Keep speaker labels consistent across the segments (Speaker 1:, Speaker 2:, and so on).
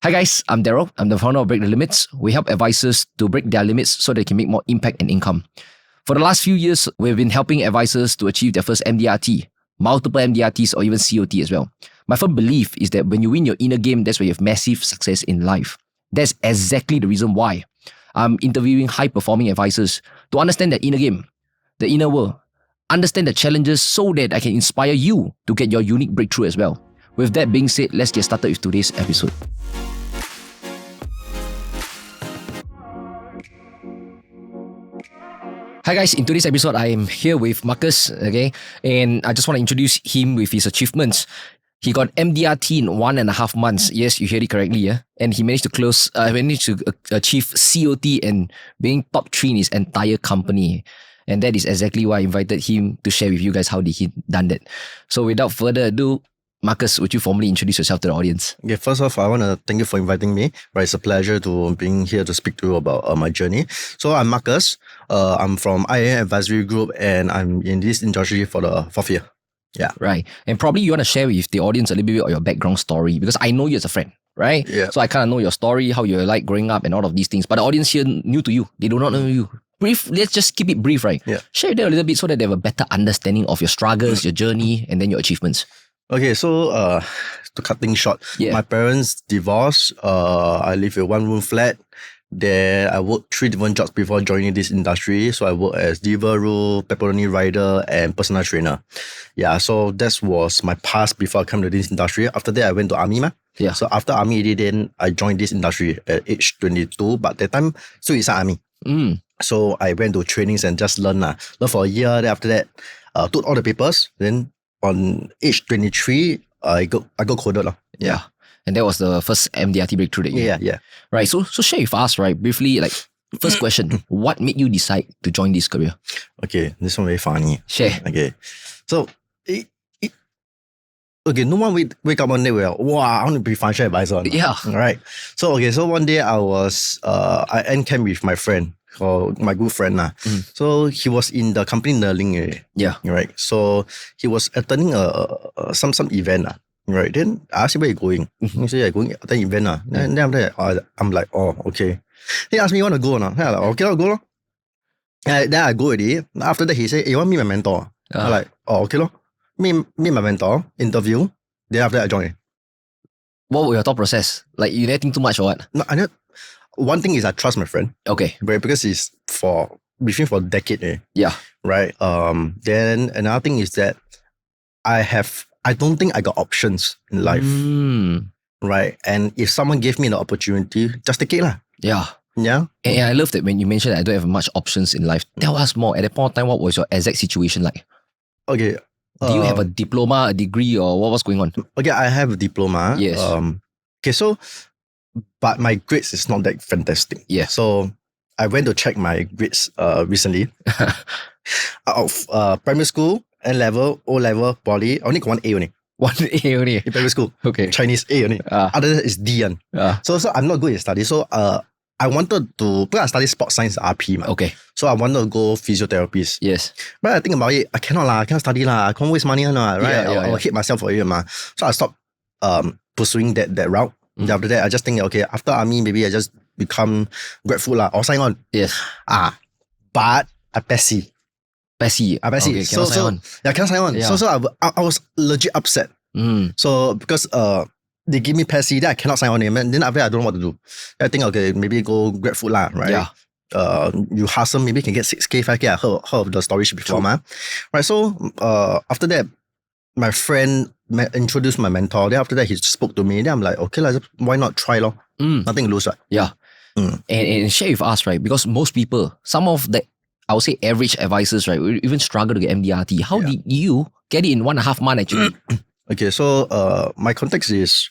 Speaker 1: Hi guys, I'm Daryl. I'm the founder of Break the Limits. We help advisors to break their limits so they can make more impact and income. For the last few years, we've been helping advisors to achieve their first MDRT, multiple MDRTs, or even COT as well. My firm belief is that when you win your inner game, that's where you have massive success in life. That's exactly the reason why I'm interviewing high-performing advisors to understand their inner game, the inner world, understand the challenges so that I can inspire you to get your unique breakthrough as well. With that being said, let's get started with today's episode. Hi guys, in today's episode, I am here with Marcus, okay? And I just want to introduce him with his achievements. He got MDRT in 1.5 months. Yes, you heard it correctly, yeah? And he managed to achieve COT and being top 3 in his entire company. And that is exactly why I invited him to share with you guys how he done that. So without further ado, Marcus, would you formally introduce yourself to the audience?
Speaker 2: Okay, first off, I want to thank you for inviting me. Right, it's a pleasure to being here to speak to you about my journey. So I'm Marcus. I'm from IAM Advisory Group and I'm in this industry for the 4th year. Yeah.
Speaker 1: Right. And probably you want to share with the audience a little bit of your background story because I know you as a friend, right?
Speaker 2: Yeah.
Speaker 1: So I kind of know your story, how you're like growing up and all of these things. But the audience here new to you. They do not know you. Brief, let's just keep it brief, right?
Speaker 2: Yeah.
Speaker 1: Share with them a little bit so that they have a better understanding of your struggles, your journey, and then your achievements.
Speaker 2: Okay, so to cut things short, my parents divorced. I live in a 1-room flat. There, I worked 3 different jobs before joining this industry. So I worked as Deliveroo, pepperoni rider, and personal trainer. Yeah, so that was my past before I came to this industry. After that, I went to army.
Speaker 1: Yeah.
Speaker 2: So after army, then I joined this industry at age 22. But that time, still inside army. So I went to trainings and just learn for a year. Then after that, took all the papers. Then on age 23, I got coded.
Speaker 1: Yeah. And that was the first MDRT breakthrough that you had.
Speaker 2: Yeah.
Speaker 1: Right. So share with us, right, briefly, like, first question, what made you decide to join this career?
Speaker 2: Okay, this one very funny.
Speaker 1: Share.
Speaker 2: Okay. So, okay, no one wake up one day where, wow, I want to be financial advisor.
Speaker 1: Yeah.
Speaker 2: All right. So, okay, so one day I end camp with my friend, or my good friend. So, he was in the company learning.
Speaker 1: Yeah.
Speaker 2: Right. So, he was attending some event. Right. Then I asked him, where you going? He said, I'm going to attend event. Then after that, I'm like, oh, okay. He asked me, you want to go or not? Then I'm like, okay, I'll go. Then I go already. After that, he said, you want me my mentor? I'm like, oh, okay. Me my mentor, interview. Then after that, I joined.
Speaker 1: What was your thought process? Like, you didn't think too much or what?
Speaker 2: No, one thing is I trust my friend.
Speaker 1: Okay.
Speaker 2: Right, because he's with him for a decade.
Speaker 1: Yeah.
Speaker 2: Right. Then another thing is that I don't think I got options in life. Right. And if someone gave me the opportunity, just take it.
Speaker 1: Yeah.
Speaker 2: Yeah.
Speaker 1: And I love that when you mentioned that I don't have much options in life. Tell us more. At that point of time, what was your exact situation like?
Speaker 2: Okay.
Speaker 1: Do you have a diploma, a degree, or what was going on?
Speaker 2: Okay, I have a diploma.
Speaker 1: Yes.
Speaker 2: Okay, so, but my grades is not that fantastic.
Speaker 1: Yeah.
Speaker 2: So, I went to check my grades recently. Out of primary school, N-level, O-level, poly, I only got 1 A only.
Speaker 1: 1 A only?
Speaker 2: In primary school.
Speaker 1: Okay.
Speaker 2: Chinese A only. Other than that is D. So I'm not good in study. So I wanted to, because I studied sports science RP.
Speaker 1: Okay.
Speaker 2: So I wanted to go physiotherapist.
Speaker 1: Yes.
Speaker 2: But I think about it, I cannot study I can't waste money right? I'll hate myself for it So I stopped pursuing that route. After that, I just think, okay, after army, maybe I just become grateful or sign on.
Speaker 1: Yes.
Speaker 2: But I PESI.
Speaker 1: PESI. Okay,
Speaker 2: cannot sign on. Yeah, cannot sign on.
Speaker 1: Yeah.
Speaker 2: So I was legit upset. So because they give me PESI, then I cannot sign on it. And then after that, I don't know what to do. I think, okay, maybe go grab food right?
Speaker 1: Yeah.
Speaker 2: You hustle, maybe you can get 6K, 5K. I heard of the story before. Right, so after that, my friend introduced my mentor. Then after that, he spoke to me. Then I'm like, okay, why not try? Nothing to lose, right?
Speaker 1: Yeah. And share with us, right? Because most people, some of the, I would say average advisors, right, we even struggle to get MDRT. How did you get it in 1.5 months actually?
Speaker 2: Okay, so my context is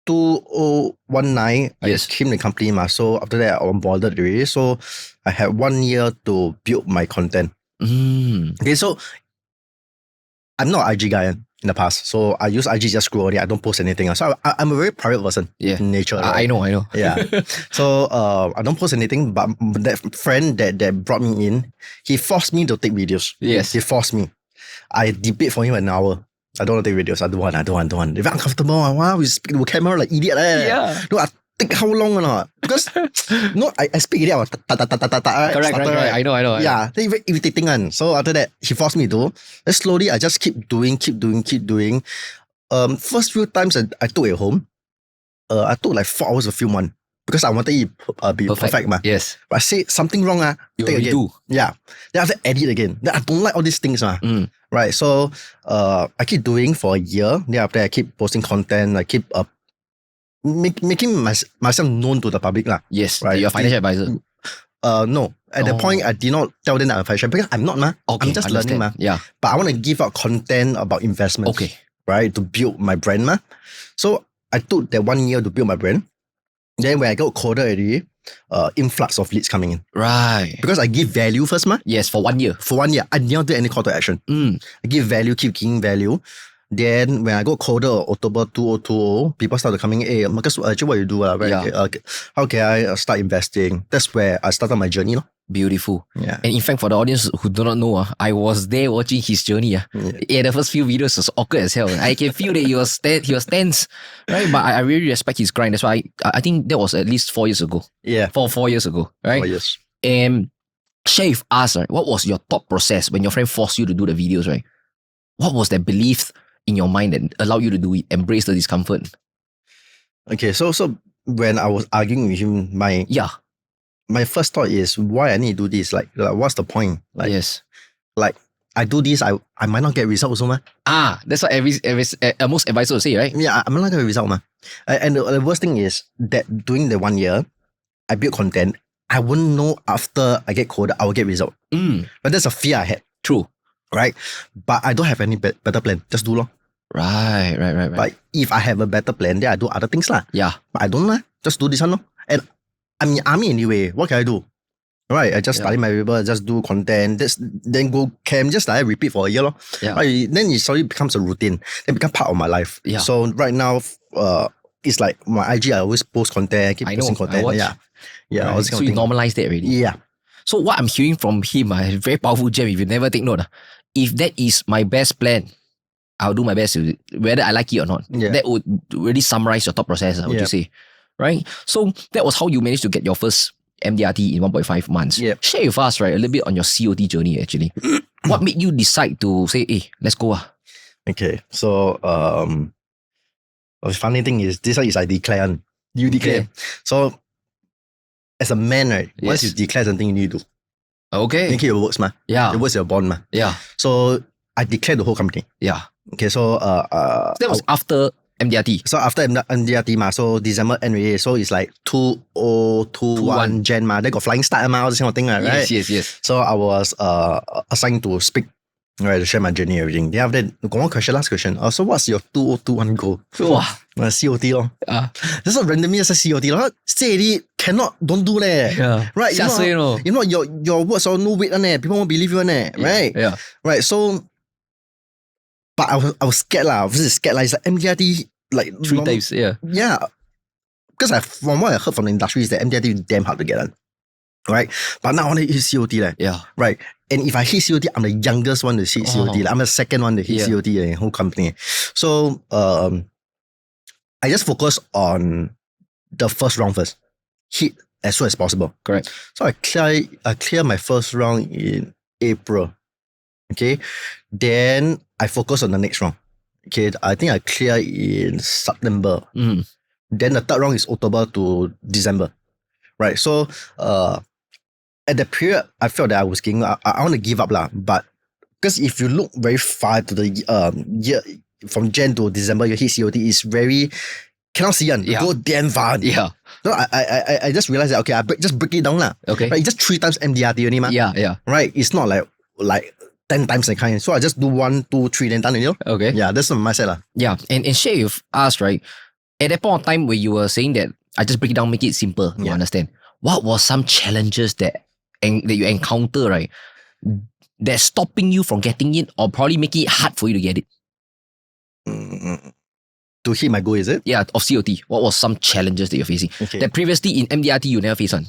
Speaker 2: 2019.
Speaker 1: Yes.
Speaker 2: I came to the company. So after that, I onboarded already. So I had 1 year to build my content. Okay, so I'm not an IG guy in the past. So I use IG just scroll only. I don't post anything. So I'm a very private person in nature. Right?
Speaker 1: I know.
Speaker 2: Yeah. So I don't post anything, but that friend that brought me in, he forced me to take videos.
Speaker 1: Yes.
Speaker 2: He forced me. I debate for him an hour. I don't want to take videos. I don't want. If I'm uncomfortable, wow, we speak to the camera like idiot.
Speaker 1: Yeah.
Speaker 2: No, I take how long or not? Because no, I speak idiot.
Speaker 1: Correct. I know.
Speaker 2: Yeah, they very irritating one. So after that, he forced me to. Then slowly, I just keep doing. First few times I took it home. I took like 4 hours to film one because I wanted it be perfect.
Speaker 1: Yes.
Speaker 2: But I say something wrong.
Speaker 1: You
Speaker 2: take again.
Speaker 1: redo.
Speaker 2: Yeah. Then after edit again. Then I don't like all these things. Right. So I keep doing for a year. Then after I keep posting content. I keep making myself known to the public.
Speaker 1: Yes.
Speaker 2: Right.
Speaker 1: You're a financial advisor.
Speaker 2: No. At that point, I did not tell them that I'm a financial because I'm not.
Speaker 1: Okay,
Speaker 2: I'm just learning.
Speaker 1: Yeah.
Speaker 2: But I want to give out content about investment.
Speaker 1: Okay.
Speaker 2: Right. To build my brand. So I took that 1 year to build my brand. Then when I got coded already, influx of leads coming in.
Speaker 1: Right.
Speaker 2: Because I give value first,
Speaker 1: Yes, for 1 year.
Speaker 2: For 1 year, I didn't do any call to action. I give value, keep giving value. Then when I got coded October 2020, people started coming, hey, Marcus, actually what you do? How can I start investing? That's where I started my journey.
Speaker 1: Beautiful.
Speaker 2: Yeah.
Speaker 1: And in fact, for the audience who do not know, I was there watching his journey. The first few videos was awkward as hell. I can feel that he was tense, right? But I really respect his grind. That's why I think that was at least 4 years ago.
Speaker 2: Yeah.
Speaker 1: 4 years ago, right?
Speaker 2: 4 years.
Speaker 1: And share with us, right? What was your thought process when your friend forced you to do the videos, right? What was that belief in your mind that allowed you to do it, embrace the discomfort?
Speaker 2: Okay, so when I was arguing with him, my first thought is why I need to do this. Like what's the point? Like,
Speaker 1: yes.
Speaker 2: Like I do this, I might not get results also.
Speaker 1: That's what most advisors will say, right?
Speaker 2: Yeah, I might not get a result. And the worst thing is that during the 1 year, I built content. I wouldn't know after I get coded, I will get result. But that's a fear I had.
Speaker 1: True.
Speaker 2: Right? But I don't have any better plan. Just do lor.
Speaker 1: Right.
Speaker 2: But if I have a better plan, then I do other things lah.
Speaker 1: Yeah.
Speaker 2: But I don't lah. Just do this one lor. And I'm in army anyway. What can I do? Right? I just study my paper, just do content, then go camp, just like repeat for a year lor.
Speaker 1: Yeah.
Speaker 2: Right? Then it slowly becomes a routine. It becomes part of my life.
Speaker 1: Yeah.
Speaker 2: So right now, it's like my IG, I always post content, I keep posting content.
Speaker 1: I watch.
Speaker 2: Yeah.
Speaker 1: Right. So you normalized it already.
Speaker 2: Yeah.
Speaker 1: So what I'm hearing from him, very powerful gem, if you never take note. If that is my best plan, I'll do my best with it, whether I like it or not.
Speaker 2: Yeah.
Speaker 1: That would really summarize your thought process, would you say? Right? So that was how you managed to get your first MDRT in 1.5 months.
Speaker 2: Yep.
Speaker 1: Share with us, right, a little bit on your COT journey actually. What made you decide to say, hey, let's go?
Speaker 2: Okay, so the funny thing is, this one is I declare. You declare.
Speaker 1: Okay.
Speaker 2: So as a man, right, once you declare something, you need to do.
Speaker 1: Okay.
Speaker 2: Make it works, ma.
Speaker 1: Yeah.
Speaker 2: It works your bond, ma.
Speaker 1: Yeah.
Speaker 2: So I declared the whole company.
Speaker 1: Yeah.
Speaker 2: Okay, so
Speaker 1: that was after MDRT.
Speaker 2: So after MDRT, ma, so December end already. So it's like 2021 Jan, ma. They got flying start, ma, all this kind of thing, right?
Speaker 1: Yes.
Speaker 2: So I was assigned to speak, right, to share my journey, everything. Then after that, got one question, last question. So what's your 2021 goal?
Speaker 1: Wow.
Speaker 2: COT lor. This is randomly just a COT lor. Say it, don't do leh.
Speaker 1: Yeah.
Speaker 2: Right. You know your words are no weight on it. People won't believe you on it. Right.
Speaker 1: Yeah.
Speaker 2: Right. So, but I was scared lah. I was scared like, it's like MDRT like
Speaker 1: 3 times. Yeah.
Speaker 2: Yeah. Because from what I heard from the industry is that MDRT is damn hard to get on. Right. But now I want to hit COT leh.
Speaker 1: Yeah.
Speaker 2: Right. And if I hit COT, I'm the youngest one to hit COT. Like, I'm the second one to hit COT in the whole company. So I just focus on the first round first. Hit as soon as possible.
Speaker 1: Correct.
Speaker 2: So I clear my first round in April. Okay. Then I focus on the next round. Okay. I think I clear in September. Then the third round is October to December. Right. So at the period, I felt that I was getting, I want to give up lah. But because if you look very far to the year, from Jan to December, your hit COT is very, cannot see one. Go damn far.
Speaker 1: Yeah.
Speaker 2: So I just realized that, okay, just break it down lah.
Speaker 1: Okay.
Speaker 2: Right, just 3 times MDRT only ma.
Speaker 1: Yeah.
Speaker 2: Right, it's not like 10 times that kind. So I just do 1, 2, 3, then done, you know?
Speaker 1: Okay.
Speaker 2: Yeah, that's my mindset lah.
Speaker 1: Yeah, and share with us, right, at that point of time where you were saying that I just break it down, make it simple, you understand? What was some challenges that you encounter, right, that's stopping you from getting it or probably making it hard for you to get it?
Speaker 2: To hit my goal, is it?
Speaker 1: Yeah, of COT. What was some challenges that you're facing?
Speaker 2: Okay.
Speaker 1: That previously in MDRT you never faced on?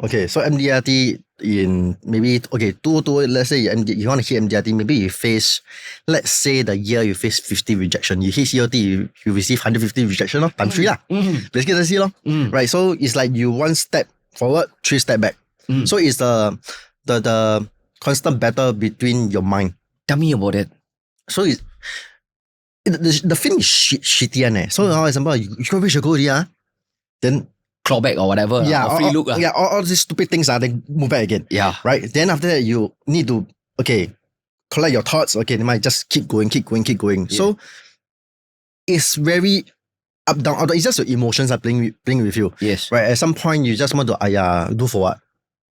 Speaker 2: Okay, so MDRT, in maybe, okay, 202, let's say you want to hit MDRT, maybe you face, let's say the year you face 50 rejection. You hit COT, you receive 150 rejection, times 3 lah. Basically, that's it. Right, so it's like you 1 step forward, 3 step back. So it's the constant battle between your mind.
Speaker 1: Tell me about it.
Speaker 2: So the film is shitty. So for example, you go reach a goal already, then
Speaker 1: clawback or whatever.
Speaker 2: Yeah,
Speaker 1: or free look.
Speaker 2: Yeah, all these stupid things they move back again.
Speaker 1: Yeah.
Speaker 2: Right? Then after that, you need to, collect your thoughts. Okay, they might just keep going. Yeah. So it's very up, down, It's just your emotions are playing with you.
Speaker 1: Yes.
Speaker 2: Right? At some point, you just want to, do for what?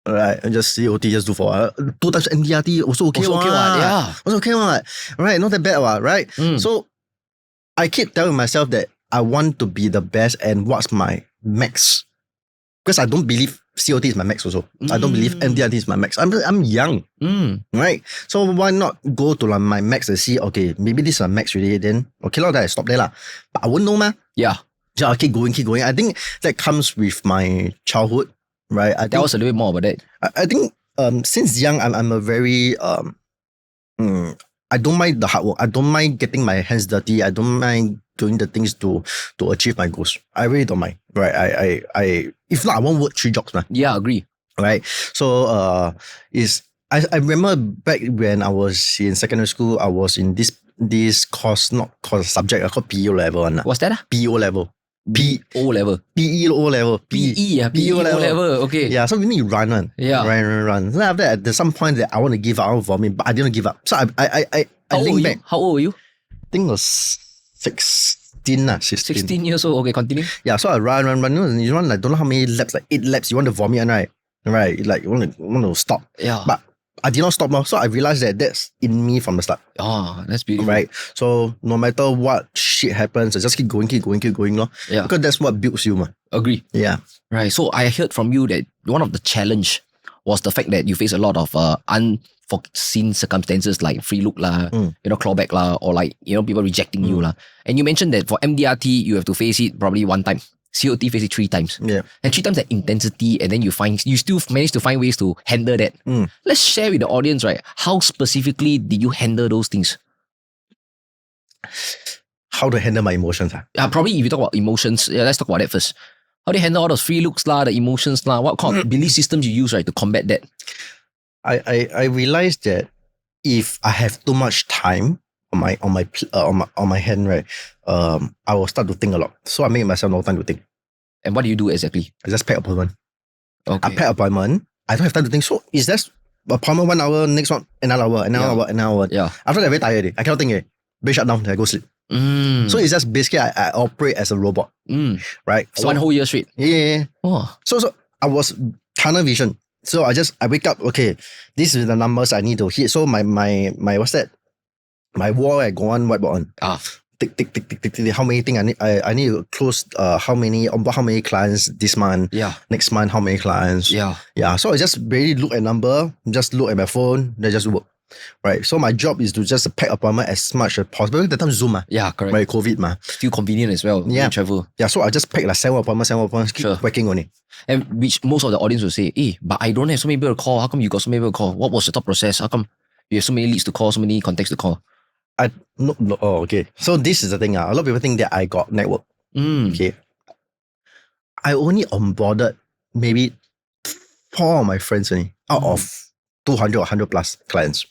Speaker 2: Right, and just COT, just do for what? 2 times MDRT, also okay.
Speaker 1: Yeah.
Speaker 2: Also okay, right? Not that bad, right? So I keep telling myself that I want to be the best and what's my max. Because I don't believe COT is my max also. I don't believe MDRT is my max. I'm young, right? So why not go to like my max and see, okay, maybe this is my max really, then okay, then I stop there lah. But I won't know, ma.
Speaker 1: Yeah.
Speaker 2: So I keep going. I think that comes with my childhood, right?
Speaker 1: Tell us a little bit more about that.
Speaker 2: I think since young, I'm a very I don't mind the hard work. I don't mind getting my hands dirty. I don't mind doing the things to achieve my goals. I really don't mind. Right. I if not, I won't work 3 jobs, man.
Speaker 1: Yeah, agree.
Speaker 2: Right. So I remember back when I was in secondary school, I was in this course, not course subject, called PE level.
Speaker 1: What's that?
Speaker 2: PE level.
Speaker 1: PE level.
Speaker 2: PE level.
Speaker 1: PE level. Okay.
Speaker 2: Yeah, so we need to run.
Speaker 1: Yeah.
Speaker 2: Run. So after that, there's some point that I want to give up for me, but I didn't give up. So I link back.
Speaker 1: How old were you?
Speaker 2: I think it was 16.
Speaker 1: 16 years old. Okay, continue.
Speaker 2: Yeah, so I run. You run like don't know how many laps, like 8 laps. You want to vomit, right? Right. Like you want to stop.
Speaker 1: Yeah.
Speaker 2: But I did not stop now. So I realized that that's in me from the start.
Speaker 1: Oh, that's beautiful.
Speaker 2: Right. So no matter what shit happens, I just keep going. Lor.
Speaker 1: Yeah.
Speaker 2: Because that's what builds you, man.
Speaker 1: Agree.
Speaker 2: Yeah.
Speaker 1: Right. So I heard from you that one of the challenge was the fact that you face a lot of unforeseen circumstances like free look lah, clawback lah, or like, people rejecting you lah. And you mentioned that for MDRT, you have to face it probably 1 time. COT face it 3 times.
Speaker 2: Yeah.
Speaker 1: And 3 times that intensity, and then you still manage to find ways to handle that. Let's share with the audience, right? How specifically did you handle those things?
Speaker 2: How to handle my emotions?
Speaker 1: Probably if you talk about emotions, let's talk about that first. How do you handle all those free looks lah, the emotions lah? What kind of belief systems you use, right, to combat that?
Speaker 2: I realized that if I have too much time on my hand, right, I will start to think a lot. So I make myself no time to think.
Speaker 1: And what do you do exactly?
Speaker 2: I just pack appointment.
Speaker 1: Okay.
Speaker 2: I pack appointment. I don't have time to think. So is that appointment 1 hour, next one another hour.
Speaker 1: Yeah.
Speaker 2: After that, very tired. I cannot think. Brain shut down. Then I go sleep. So it's just basically I operate as a robot. Right. So
Speaker 1: 1 whole year straight.
Speaker 2: Yeah.
Speaker 1: Oh.
Speaker 2: So I was tunnel vision. So I wake up, okay, this is the numbers I need to hit. So my what's that? My wall, I go on whiteboard on. Tick. How many things I need to close, how many clients this month.
Speaker 1: Yeah.
Speaker 2: Next month, how many clients.
Speaker 1: Yeah.
Speaker 2: Yeah. So I just really look at number, just look at my phone, then just work. Right. So my job is to just pack appointment as much as possible. That time Zoom.
Speaker 1: Yeah, correct.
Speaker 2: Right, COVID.
Speaker 1: Still convenient as well.
Speaker 2: Yeah.
Speaker 1: Travel.
Speaker 2: Yeah. So I just pack like 7 appointments, keep working on it.
Speaker 1: And which most of the audience will say, but I don't have so many people to call. How come you got so many people to call? What was the thought process? How come you have so many leads to call, so many contacts to call?
Speaker 2: Okay. So this is the thing. A lot of people think that I got network. Okay. I only onboarded maybe 4 of my friends only out of 200 or 100 plus clients.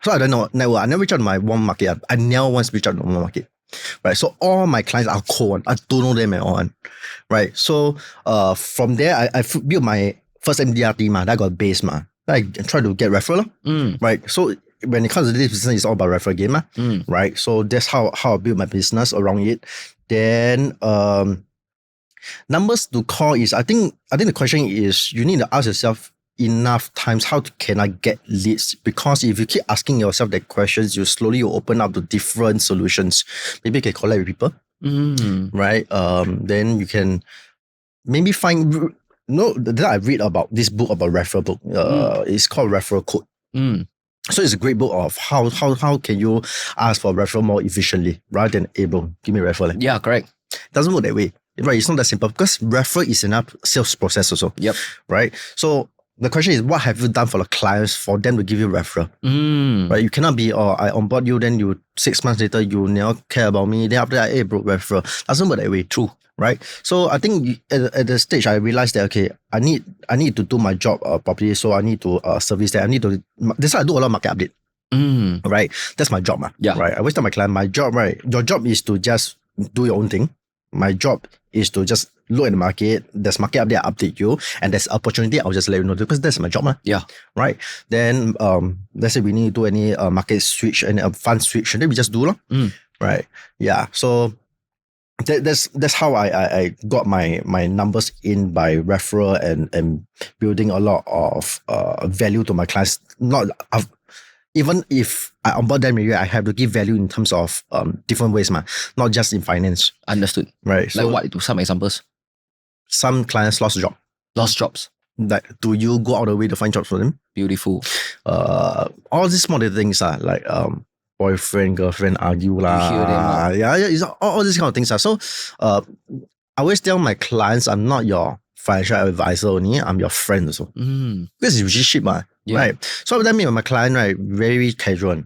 Speaker 2: So I don't know network. I never reach out to my warm market. I never once reach out to my market. Right. So all my clients are cold. I don't know them at all. Right. So from there, I built my first MDRT. That I got a base. I try to get referral. Right. So when it comes to this business, it's all about referral game. Right. So that's how I built my business around it. Then numbers to call is, I think the question is, you need to ask yourself enough times, how can I get leads? Because if you keep asking yourself that questions, you slowly open up to different solutions. Maybe you can collab with people, right? Then you can maybe find. Then I read about this book about referral book. It's called Referral Code. So it's a great book of how can you ask for referral more efficiently rather than give me referral.
Speaker 1: Yeah, correct.
Speaker 2: It doesn't work that way. Right, it's not that simple because referral is enough sales process also.
Speaker 1: Yep.
Speaker 2: Right. So the question is, what have you done for the clients for them to give you referral? Right? You cannot be, I onboard you, then you 6 months later, you never care about me. Then after that, hey, bro, referral. Doesn't work that way.
Speaker 1: True.
Speaker 2: Right? So I think at the stage, I realized that, okay, I need to do my job properly. So I need to service that. That's why I do a lot of market update. Right? That's my job.
Speaker 1: Yeah.
Speaker 2: Right? I always tell my client, my job, right? Your job is to just do your own thing. My job is to just look at the market. There's market update, I update you. And there's opportunity, I'll just let you know because that's my job.
Speaker 1: Yeah.
Speaker 2: Right? Then let's say we need to do any market switch and a fund switch, and then we just do. Right? Yeah. So that's how I got my numbers in by referral and building a lot of value to my clients. Even if I onboard them, I have to give value in terms of different ways, not just in finance.
Speaker 1: Understood.
Speaker 2: Right. So
Speaker 1: like what? Some examples.
Speaker 2: Some clients lost jobs. Like, do you go out of the way to find jobs for them?
Speaker 1: Beautiful.
Speaker 2: All these small things are like boyfriend, girlfriend argue lah.
Speaker 1: You hear them,
Speaker 2: yeah, it's all these kind of things. So I always tell my clients, I'm not your financial advisor only, I'm your friend also. Because it's relationship, right? So every time I meet with my client, right, very casual.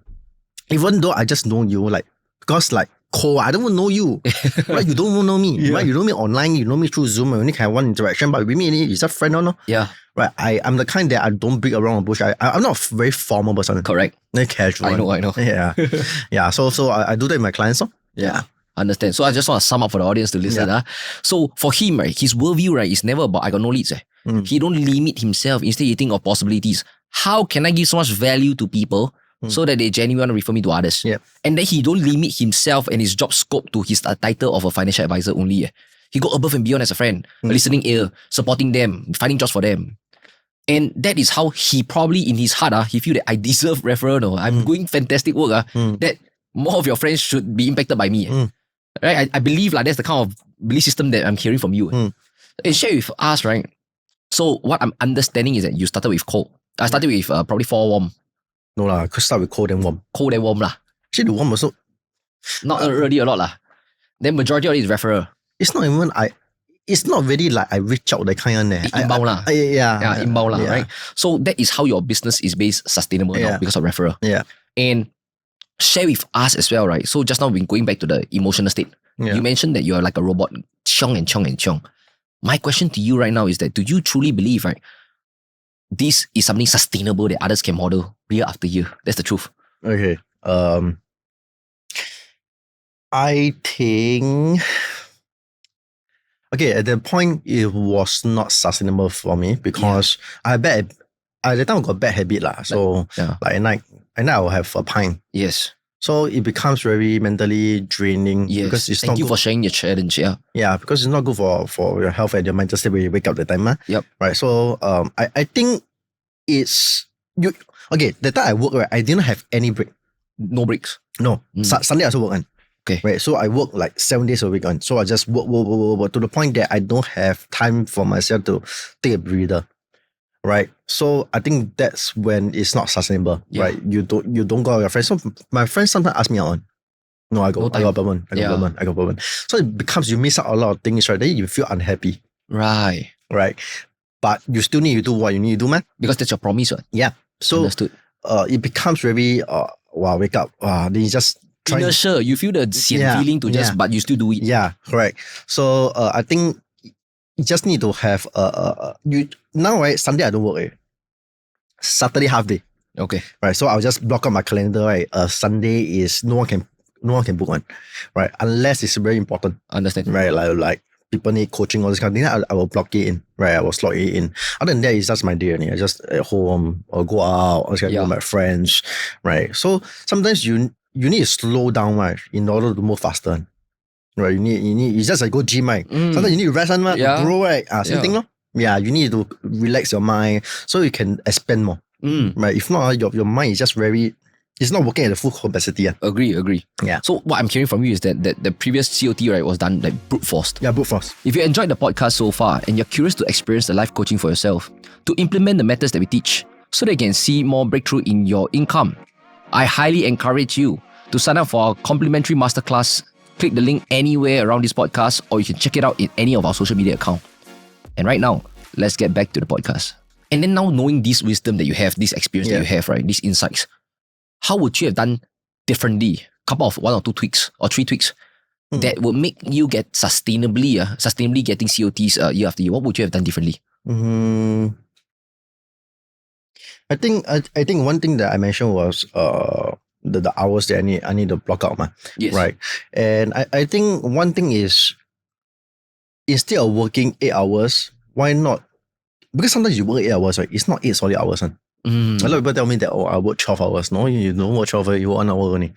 Speaker 2: Even though I just know you, like, because like cold, I don't even know you. Right? You don't even know me. Right? You know me online, you know me through Zoom, we only have one interaction, but with me, is a friend or no?
Speaker 1: Yeah.
Speaker 2: Right. I'm the kind that I don't beat around the bush. I'm not a very formal person.
Speaker 1: Correct.
Speaker 2: Very casual.
Speaker 1: I know.
Speaker 2: Yeah. Yeah. So I do that with my clients.
Speaker 1: Yeah. Understand. So I just want to sum up for the audience to listen. So for him, right, his worldview, right, is never about I got no leads. He don't limit himself. Instead, he think of possibilities. How can I give so much value to people so that they genuinely want to refer me to others?
Speaker 2: Yeah.
Speaker 1: And then he don't limit himself and his job scope to his title of a financial advisor only. He go above and beyond as a friend, a listening ear, supporting them, finding jobs for them. And that is how he probably in his heart, he feel that I deserve referral. No? I'm doing fantastic work. That more of your friends should be impacted by me. Right? I believe like that's the kind of belief system that I'm hearing from you. And share with us, right? So what I'm understanding is that you started with cold. I started with probably 4 warm.
Speaker 2: No lah, could start with cold and warm.
Speaker 1: Cold and warm lah.
Speaker 2: Actually, the warm also.
Speaker 1: Not really a lot lah. Then majority of it is referral.
Speaker 2: It's not even it's not really like I reach out that kind of
Speaker 1: inbound lah.
Speaker 2: Yeah,
Speaker 1: inbound lah, right? So that is how your business is based sustainable now because of referral.
Speaker 2: Yeah.
Speaker 1: And share with us as well, right? So just now we're going back to the emotional state. You mentioned that you're like a robot, chong and chong and chong. My question to you right now is that do you truly believe, right, this is something sustainable that others can model year after year? That's the truth.
Speaker 2: Okay. I think at that point it was not sustainable for me because at that time I got bad habit lah. So like at night I will have a pint.
Speaker 1: Yes.
Speaker 2: So it becomes very mentally draining.
Speaker 1: Yes.
Speaker 2: Because it's
Speaker 1: Thank
Speaker 2: not
Speaker 1: you
Speaker 2: good.
Speaker 1: for sharing your challenge.
Speaker 2: Yeah, because it's not good for your health and your mental state when you wake up that time.
Speaker 1: Yep.
Speaker 2: Right. So I think it's you. Okay, that time I work, right, I didn't have any break.
Speaker 1: No breaks.
Speaker 2: No. Sunday I also work.
Speaker 1: Okay.
Speaker 2: Right. So I work like 7 days a week. So I just work to the point that I don't have time for myself to take a breather. Right. So I think that's when it's not sustainable. Right. You don't go out with your friends. So my friends sometimes ask me out. No, I got apartment. So it becomes you miss out a lot of things, right? Then you feel unhappy.
Speaker 1: Right.
Speaker 2: Right. But you still need to do what you need to do, man.
Speaker 1: Because that's your promise, right?
Speaker 2: Yeah. So
Speaker 1: understood.
Speaker 2: It becomes very wake up. Then you just
Speaker 1: inertia. You feel the feeling to but you still do it.
Speaker 2: Yeah, correct. So I think you just need to have you now, right? Sunday I don't work. Saturday half day.
Speaker 1: Okay.
Speaker 2: Right. So I'll just block out my calendar, right? Sunday is no one can book one. Right. Unless it's very important.
Speaker 1: Understand.
Speaker 2: Right. Like people need coaching, all this kind of thing. I will block it in. Right. I will slot it in. Other than that, it's just my day. I just at home or go out or go with my friends. Right. So sometimes you need to slow down, right, in order to move faster. Right. You need it's just like go gym, right? Sometimes you need to rest to grow, right? Same thing, no? Yeah, you need to relax your mind so you can expand more. Right. If not, your mind is just it's not working at the full capacity.
Speaker 1: Agree.
Speaker 2: Yeah.
Speaker 1: So what I'm hearing from you is that the previous COT, right, was done like brute forced.
Speaker 2: Yeah, brute force.
Speaker 1: If you enjoyed the podcast so far and you're curious to experience the life coaching for yourself, to implement the methods that we teach so that you can see more breakthrough in your income, I highly encourage you to sign up for our complimentary masterclass. Click the link anywhere around this podcast or you can check it out in any of our social media accounts. And right now, let's get back to the podcast. And then now knowing this wisdom that you have, this experience that you have, right, these insights, how would you have done differently? Couple of 1 or 2 tweaks or 3 tweaks that would make you get sustainably getting COTs year after year. What would you have done differently?
Speaker 2: I think one thing that I mentioned was the hours that I need to block out,
Speaker 1: Yes.
Speaker 2: right? And I think one thing is, instead of working 8 hours, why not? Because sometimes you work 8 hours, right? It's not 8 solid hours. A lot of people tell me that, I work 12 hours. No, you don't work 12 hours, you work 1 hour only.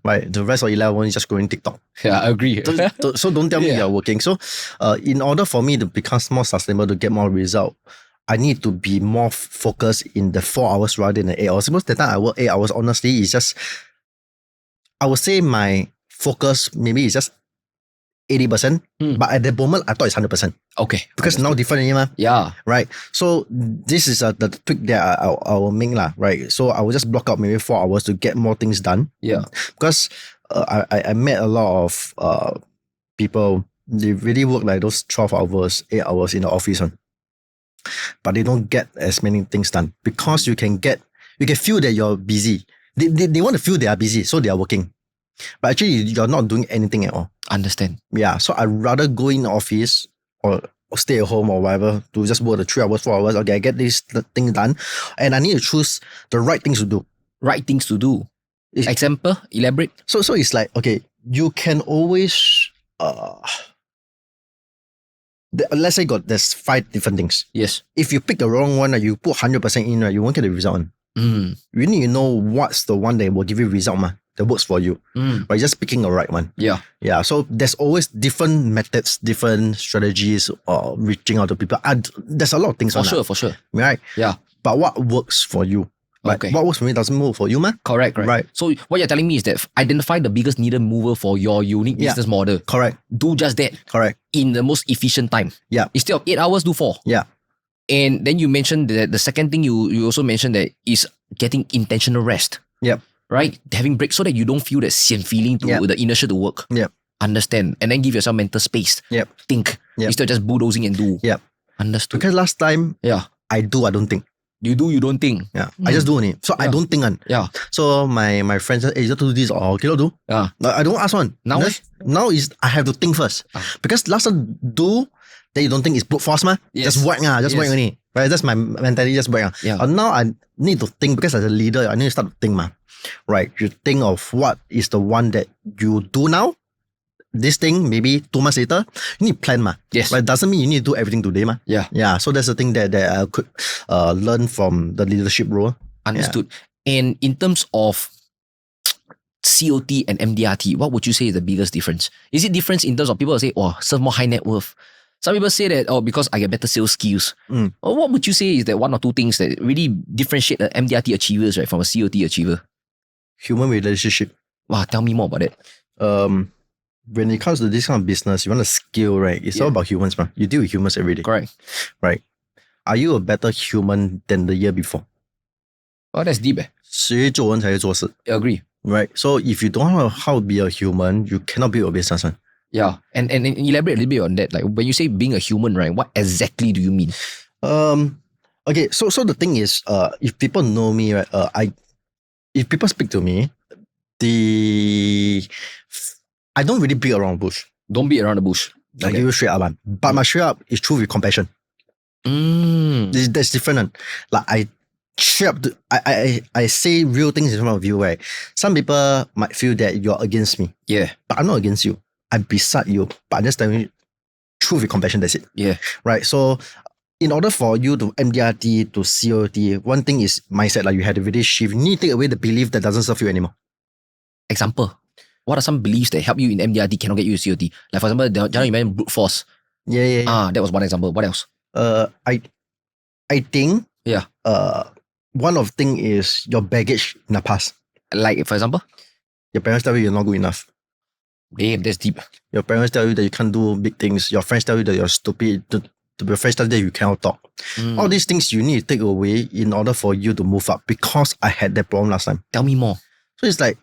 Speaker 2: Right? The rest of 11 is just going TikTok.
Speaker 1: Yeah, I agree.
Speaker 2: So don't tell me you're working. So in order for me to become more sustainable, to get more result, I need to be more focused in the 4 hours rather than the 8 hours. Because the time I work 8 hours, honestly, it's just, I would say my focus maybe is just 80%, but at the moment I thought it's 100%.
Speaker 1: Okay.
Speaker 2: Because now different anymore.
Speaker 1: Yeah.
Speaker 2: Right. So this is the trick that I will make right. So I will just block out maybe 4 hours to get more things done.
Speaker 1: Yeah.
Speaker 2: Because I met a lot of people, they really work like those 12 hours, 8 hours in the office one. But they don't get as many things done because you can feel that you're busy. They want to feel they are busy, so they are working. But actually, you're not doing anything at all.
Speaker 1: Understand.
Speaker 2: Yeah, so I'd rather go in the office or stay at home or whatever to just work the 3 hours, 4 hours. Okay, I get this thing done, and I need to choose the right things to do.
Speaker 1: Right things to do. Example, elaborate.
Speaker 2: So it's like, okay, you can always let's say there's 5 different things.
Speaker 1: Yes.
Speaker 2: If you pick the wrong one, you put 100% in, you won't get the result. You need to know what's the one that will give you result that works for you. By just picking the right one.
Speaker 1: Yeah.
Speaker 2: Yeah. So there's always different methods, different strategies or reaching out to people. There's a lot of things
Speaker 1: for sure.
Speaker 2: Right?
Speaker 1: Yeah.
Speaker 2: But what works for you? Like, what works for me doesn't work for you, man.
Speaker 1: Correct. Right. So what you're telling me is that identify the biggest needle mover for your unique business model.
Speaker 2: Correct.
Speaker 1: Do just that.
Speaker 2: Correct.
Speaker 1: In the most efficient time.
Speaker 2: Yeah.
Speaker 1: Instead of 8 hours, do 4.
Speaker 2: Yeah.
Speaker 1: And then you mentioned that the second thing you also mentioned that is getting intentional rest.
Speaker 2: Yep.
Speaker 1: Right? Having breaks so that you don't feel that sian feeling to the inertia to work.
Speaker 2: Yep.
Speaker 1: Understand. And then give yourself mental space.
Speaker 2: Yep.
Speaker 1: Think.
Speaker 2: Yep.
Speaker 1: Instead of just bulldozing and do.
Speaker 2: Yep.
Speaker 1: Understood.
Speaker 2: Because last time, I don't think.
Speaker 1: You do, you don't think.
Speaker 2: Yeah. I just do only. So I don't think.
Speaker 1: Yeah.
Speaker 2: So my friend said, hey, you do this or can you do?
Speaker 1: Yeah.
Speaker 2: I don't ask one. Now is I have to think first. Because last time do, then you don't think it's brute force,
Speaker 1: Yes.
Speaker 2: Just whack, just whack only. Right? That's my mentality, just whack.
Speaker 1: Yeah.
Speaker 2: And now I need to think because as a leader, I need to start to think, Right? You think of what is the one that you do now. This thing, maybe 2 months later, you need to plan,
Speaker 1: Yes.
Speaker 2: Right? Doesn't mean you need to do everything today,
Speaker 1: Yeah.
Speaker 2: Yeah. So that's the thing that I could learn from the leadership role.
Speaker 1: Understood. Yeah. And in terms of COT and MDRT, what would you say is the biggest difference? Is it difference in terms of people say, serve more high net worth? Some people say that, because I get better sales skills. Or what would you say is that 1 or 2 things that really differentiate the MDRT achievers, right, from a COT achiever?
Speaker 2: Human relationship.
Speaker 1: Wow, tell me more about it.
Speaker 2: When it comes to this kind of business, you want to scale, right? It's all about humans, You deal with humans every day.
Speaker 1: Correct.
Speaker 2: Right. Are you a better human than the year before?
Speaker 1: Oh, that's deep.
Speaker 2: 谁做人才会做事.
Speaker 1: I agree.
Speaker 2: Right. So if you don't know how to be a human, you cannot build a business.
Speaker 1: Yeah. And elaborate a little bit on that. Like when you say being a human, right, what exactly do you mean?
Speaker 2: Okay, so the thing is, if people know me, right, if people speak to me, I don't really beat around the bush.
Speaker 1: Don't beat around the bush.
Speaker 2: I give you straight up, man. But my straight up is true with compassion. That's different. Like I straight up, I say real things in front of you, right? Some people might feel that you're against me.
Speaker 1: Yeah.
Speaker 2: But I'm not against you. I'm beside you. But I'm just telling you truth with compassion, that's it.
Speaker 1: Yeah.
Speaker 2: Right? So in order for you to MDRT to COT, one thing is mindset, like you had to really shift. You need to take away the belief that doesn't serve you anymore.
Speaker 1: Example. What are some beliefs that help you in MDRT cannot get you to COT? Like for example, you mentioned brute force.
Speaker 2: Yeah.
Speaker 1: That was one example. What else?
Speaker 2: I think
Speaker 1: Yeah.
Speaker 2: one of thing is your baggage in the past.
Speaker 1: Like for example?
Speaker 2: Your parents tell you you're not good enough.
Speaker 1: Damn, that's deep.
Speaker 2: Your parents tell you that you can't do big things. Your friends tell you that you're stupid. Your friends tell you that you cannot talk. All these things you need to take away in order for you to move up, because I had that problem last time.
Speaker 1: Tell me more.
Speaker 2: So it's like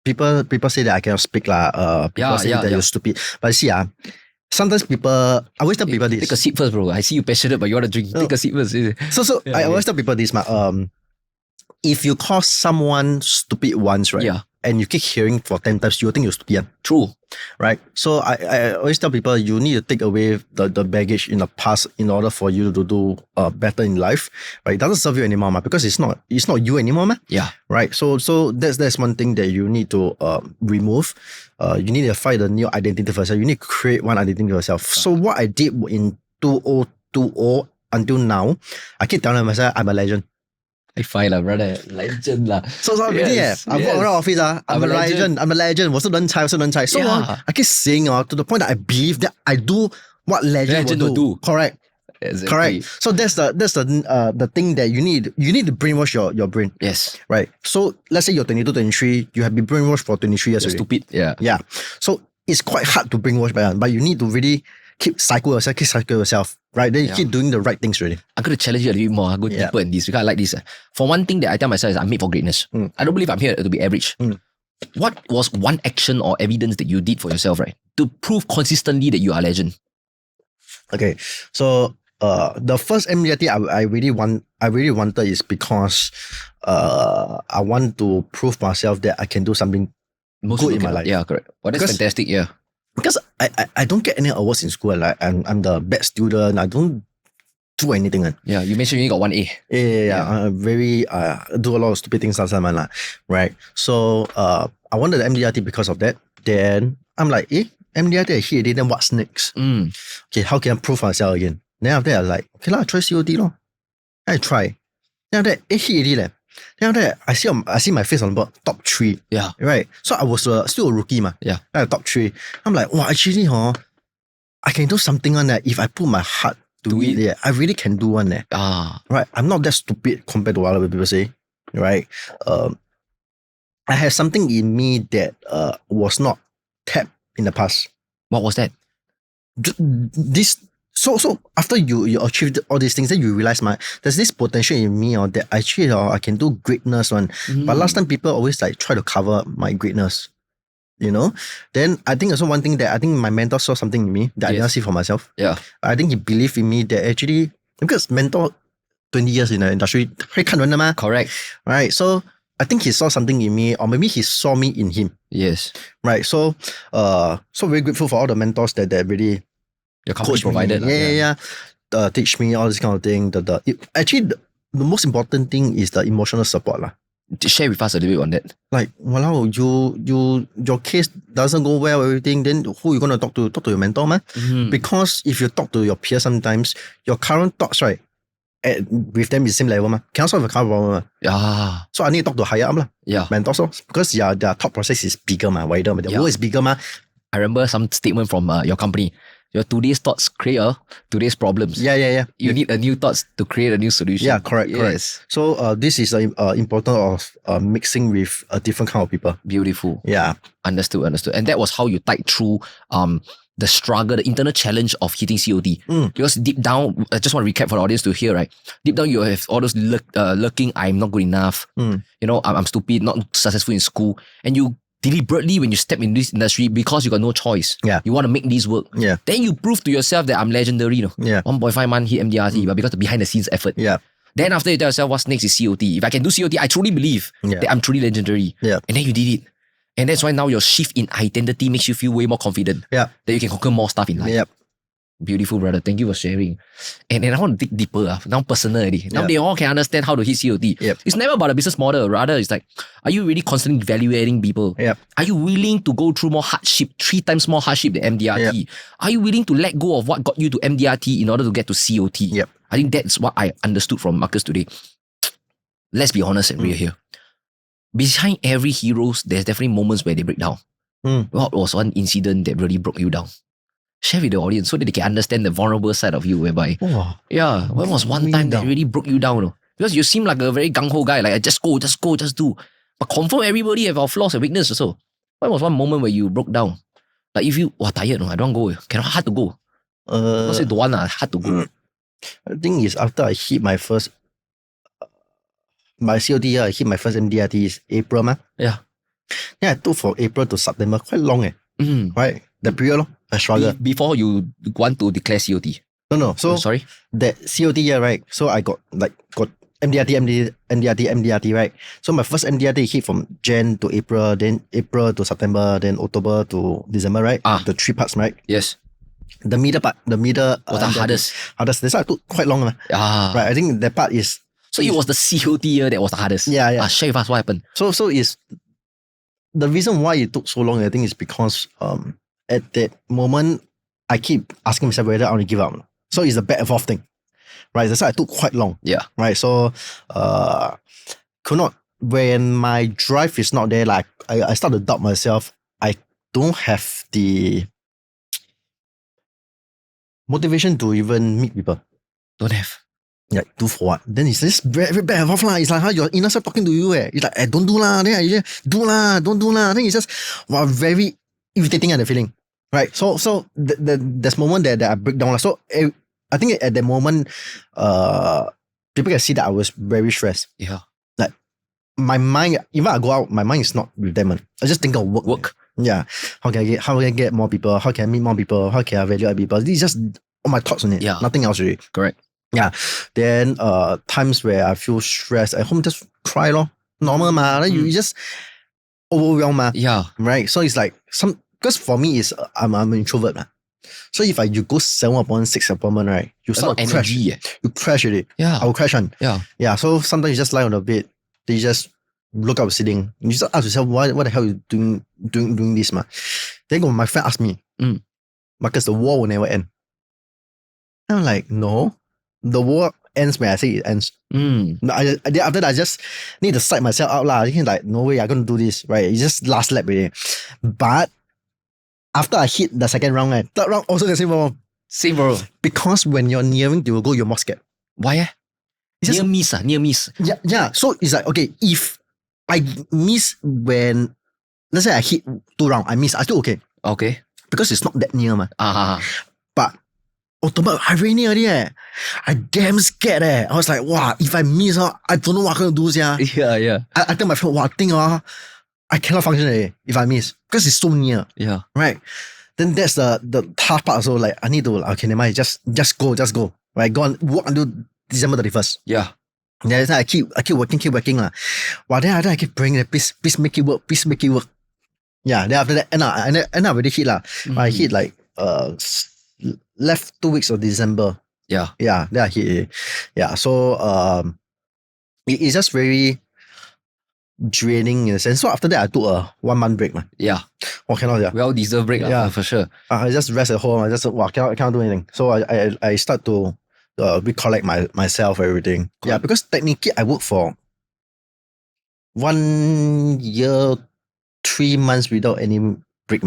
Speaker 2: people say that I cannot speak. People say that you're stupid. But see, sometimes I always tell people this.
Speaker 1: Take a sip first, bro. I see you passionate, but you want to drink. Take a sip first.
Speaker 2: So I always tell people this, if you call someone stupid once, right?
Speaker 1: Yeah.
Speaker 2: And you keep hearing for 10 times, you will think you're stupid.
Speaker 1: True.
Speaker 2: Right? So I always tell people you need to take away the baggage in the past in order for you to do better in life. Right? It doesn't serve you anymore, because it's not you anymore, man.
Speaker 1: Yeah.
Speaker 2: Right? So that's one thing that you need to remove. You need to find a new identity for yourself. You need to create one identity for yourself. So what I did in 2020 until now, I keep telling myself I'm a legend.
Speaker 1: I find brother, legend lah.
Speaker 2: So really, I walk around office, I'm a legend. I'm a legend. 我是人才. So I keep saying to the point that I believe that I do what legend will do. Correct.
Speaker 1: Exactly.
Speaker 2: Correct. So that's the thing that you need to brainwash your brain.
Speaker 1: Yes.
Speaker 2: Right. So let's say you're 22, 23, you have been brainwashed for 23 years.
Speaker 1: You're stupid. Yeah.
Speaker 2: Yeah. So it's quite hard to brainwash back, but you need to really keep cycle yourself. Right. Then you keep doing the right things really.
Speaker 1: I'm going to challenge you a little bit more. I'll go deeper in this because I like this. For one thing that I tell myself is I'm made for greatness. I don't believe I'm here to be average. What was one action or evidence that you did for yourself, right, to prove consistently that you are a legend?
Speaker 2: Okay. So the first MDRT I really wanted is because I want to prove myself that I can do something good in my life.
Speaker 1: Yeah, correct. Well, that's fantastic. Yeah.
Speaker 2: Because I don't get any awards in school. Like I'm the best student. I don't do anything.
Speaker 1: Yeah, you mentioned you got 1A.
Speaker 2: Yeah. I'm very do a lot of stupid things last time. Right. So I wanted the MDRT because of that. Then I'm like, MDRT I hit it, then what's next? Okay, how can I prove myself again? Then after that, I was like, okay I try COT lor. I try. Then after that, hit it. Then after that, I see my face on the board, top 3.
Speaker 1: Yeah.
Speaker 2: Right. So I was still a rookie,
Speaker 1: Yeah.
Speaker 2: Top 3. I'm like, wow, actually, I can do something on that if I put my heart to it. Yeah, I really can do one there. Right. I'm not that stupid compared to what other people say. Right. I have something in me that was not tapped in the past.
Speaker 1: What was that?
Speaker 2: So after you achieved all these things, then you realize there's this potential in me that actually I can do greatness one. But last time people always like try to cover my greatness. Then I think also one thing that I think my mentor saw something in me that I didn't see for myself.
Speaker 1: Yeah.
Speaker 2: I think he believed in me that actually, because mentor 20 years in the industry, 会看人的嘛.
Speaker 1: Correct.
Speaker 2: Right. So I think he saw something in me, or maybe he saw me in him.
Speaker 1: Yes.
Speaker 2: Right. So very grateful for all the mentors that really
Speaker 1: your company provided.
Speaker 2: Yeah. Teach me all this kind of thing. Actually, the most important thing is the emotional support lah.
Speaker 1: Share with us a little bit on that.
Speaker 2: Like, walao, your case doesn't go well, everything, then who you gonna talk to? Talk to your mentor, man. Because if you talk to your peers sometimes, your current thoughts, right, with them is the same level, man. Cannot solve the current problem.
Speaker 1: Yeah.
Speaker 2: So I need to talk to higher up,
Speaker 1: yeah.
Speaker 2: Mentors, because their thought process is bigger, man, wider, man. The world is bigger, man.
Speaker 1: I remember some statement from your company. Your today's thoughts create today's problems.
Speaker 2: Yeah.
Speaker 1: You need a new thoughts to create a new solution.
Speaker 2: Yeah, correct. So this is the importance of mixing with a different kind of people.
Speaker 1: Beautiful.
Speaker 2: Yeah.
Speaker 1: Understood. And that was how you tied through the struggle, the internal challenge of hitting COT. Because deep down, I just want to recap for the audience to hear, right? Deep down, you have all those lurking, I'm not good enough. I'm stupid, not successful in school. And you deliberately, when you step in this industry, because you got no choice, you want to make this work.
Speaker 2: Yeah.
Speaker 1: Then you prove to yourself that I'm legendary. 1.5 month hit MDRT, but because the behind the scenes effort.
Speaker 2: Yeah.
Speaker 1: Then after you tell yourself what's next is COT. If I can do COT, I truly believe that I'm truly legendary.
Speaker 2: Yeah.
Speaker 1: And then you did it. And that's why now your shift in identity makes you feel way more confident.
Speaker 2: Yeah.
Speaker 1: That you can conquer more stuff in life.
Speaker 2: Yep.
Speaker 1: Beautiful, brother. Thank you for sharing. And I want to dig deeper. Now personal already. Now they all can understand how to hit COT.
Speaker 2: Yep.
Speaker 1: It's never about a business model. Rather, it's like, are you really constantly evaluating people?
Speaker 2: Yep.
Speaker 1: Are you willing to go through more hardship, 3 times more hardship than MDRT?
Speaker 2: Yep.
Speaker 1: Are you willing to let go of what got you to MDRT in order to get to COT?
Speaker 2: Yep.
Speaker 1: I think that's what I understood from Marcus today. Let's be honest and real here. Behind every hero, there's definitely moments where they break down. What was one incident that really broke you down? Share with the audience so that they can understand the vulnerable side of you, whereby, when was one time that really broke you down? Because you seem like a very gung-ho guy, like just go, just do. But confirm everybody have our flaws and weakness also. When was one moment where you broke down? Like if you, tired, I don't want to go. Hard to go. Not say don't want, hard to go.
Speaker 2: I think is after I hit my first, my COT year, I hit my first MDRT is April, man.
Speaker 1: Yeah.
Speaker 2: Yeah, I took from April to September, quite long, right? The period, I struggle.
Speaker 1: Before you want to declare COT.
Speaker 2: No. So
Speaker 1: sorry.
Speaker 2: that COT year, right? So I got MDRT, right? So my first MDRT hit from Jan to April, then April to September, then October to December, right? The 3 parts, right?
Speaker 1: Yes.
Speaker 2: The middle part, was
Speaker 1: the hardest.
Speaker 2: That's why I took quite long. Right, I think that part is...
Speaker 1: So it was the COT year that was the hardest.
Speaker 2: Yeah.
Speaker 1: Share with us what happened.
Speaker 2: So is the reason why it took so long, I think, is because at that moment, I keep asking myself whether I want to give up. So it's a back and forth thing. Right, that's why I took quite long.
Speaker 1: Yeah.
Speaker 2: Right, so could not... When my drive is not there, like I start to doubt myself. I don't have the motivation to even meet people.
Speaker 1: Don't have.
Speaker 2: Like, do for what? Then it's just very bad off lah. It's like how your inner self talking to you. It's like, don't do lah. Then I just do lah, don't do lah. Then it's just very irritating the feeling. Right. So there's moment that I break down. So I think at that moment, people can see that I was very stressed.
Speaker 1: Yeah.
Speaker 2: Like my mind, even I go out, my mind is not with them. I just think of work. Yeah. How can I get more people? How can I meet more people? How can I value other people? These just all my thoughts on it.
Speaker 1: Yeah.
Speaker 2: Nothing else really.
Speaker 1: Correct.
Speaker 2: Yeah. Then times where I feel stressed at home, just cry lor. Normal ma. Then you just overwhelmed ma.
Speaker 1: Yeah.
Speaker 2: Right. So it's like because for me is I'm an introvert ma. So if you go 7 appointment, 6 appointment, right? You start to crash. You crash already.
Speaker 1: Yeah.
Speaker 2: I will crash on.
Speaker 1: Yeah.
Speaker 2: Yeah. So sometimes you just lie on the bed. Then you just look up sitting. You just ask yourself, what the hell are you doing this ma? Then when my friend asked me, Marcus, the war will never end. I'm like, no. The war ends when I say it ends. After that, I just need to psych myself out lah. You can like, no way, I'm gonna do this, right? It's just last lap already. But after I hit the second round, right, third round also the same problem.
Speaker 1: Same bro.
Speaker 2: Because when you're nearing to go, you're more scared.
Speaker 1: Why? It's near miss.
Speaker 2: Yeah. So it's like, okay, if I miss when, let's say I hit 2 rounds, I miss, I still okay.
Speaker 1: Okay.
Speaker 2: Because it's not that near, man. But October, I really near already. I damn scared. I was like, wow, if I miss, I don't know what I'm going to do.
Speaker 1: Yeah.
Speaker 2: I tell my friend, wow, I think I cannot function if I miss. Because it's so near.
Speaker 1: Yeah.
Speaker 2: Right. Then that's the tough part. So like, I need to, okay, never mind, just go. Right, go on, work until December 31st.
Speaker 1: Yeah.
Speaker 2: That's why I keep working. Wow, then I keep praying, please make it work. Yeah, then after that, and I already hit lah. I hit like, left 2 weeks of December.
Speaker 1: Yeah.
Speaker 2: Yeah, then I hit it. Yeah, so it's just very draining in a sense. So after that, I took a 1 month break, man.
Speaker 1: Yeah.
Speaker 2: Oh, cannot. Yeah.
Speaker 1: Well-deserved break,
Speaker 2: yeah,
Speaker 1: for sure.
Speaker 2: I just rest at home. I just cannot do anything. So I start to recollect myself, everything. Cool. Yeah, because technically I worked for 1 year, 3 months without any break.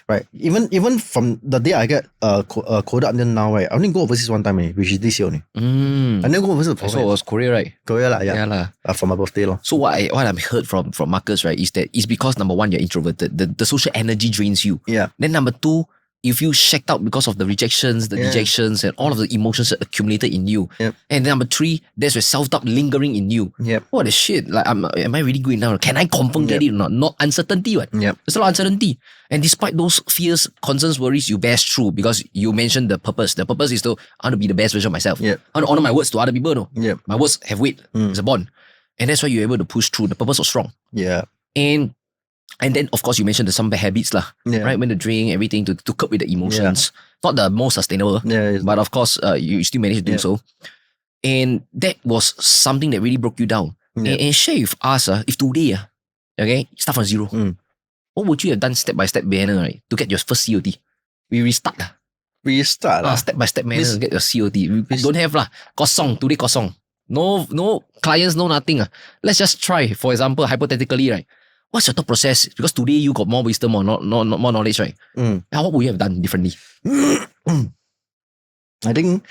Speaker 2: Right. Even from the day I get coded until now, right, I only go overseas 1 time, which is this year only. I never go overseas.
Speaker 1: So it was Korea, right?
Speaker 2: Korea, yeah. For my birthday.
Speaker 1: So what I've heard from Marcus, right, is that it's because number 1, you're introverted. The social energy drains you.
Speaker 2: Yeah.
Speaker 1: Then number 2, you feel shacked out because of the rejections, the dejections, and all of the emotions that accumulated in you.
Speaker 2: Yep.
Speaker 1: And then number 3, there's a self-doubt lingering in you.
Speaker 2: Yep.
Speaker 1: What the shit? Like, am I really good enough? Can I confirm get it or not? Not uncertainty, right?
Speaker 2: Yep.
Speaker 1: There's a lot of uncertainty. And despite those fears, concerns, worries, you bear through because you mentioned the purpose. The purpose is to, I want to be the best version of myself.
Speaker 2: Yep.
Speaker 1: I want to honor my words to other people. No?
Speaker 2: Yep.
Speaker 1: My words have weight. It's a bond. And that's why you're able to push through. The purpose was strong.
Speaker 2: Yeah.
Speaker 1: And then, of course, you mentioned some bad habits, right? When to drink, everything to cope with the emotions. Not the most sustainable, but of course, you still managed to do so. And that was something that really broke you down. And share with us, if today, start from zero, what would you have done step by step manner, right, to get your first COT? We restart. Step by step manner to get your COT. We don't have today kosong. No clients, no nothing. Let's just try. For example, hypothetically, right? What's your thought process? Because today you got more wisdom or not more knowledge, right? Now, what would you have done differently?
Speaker 2: I think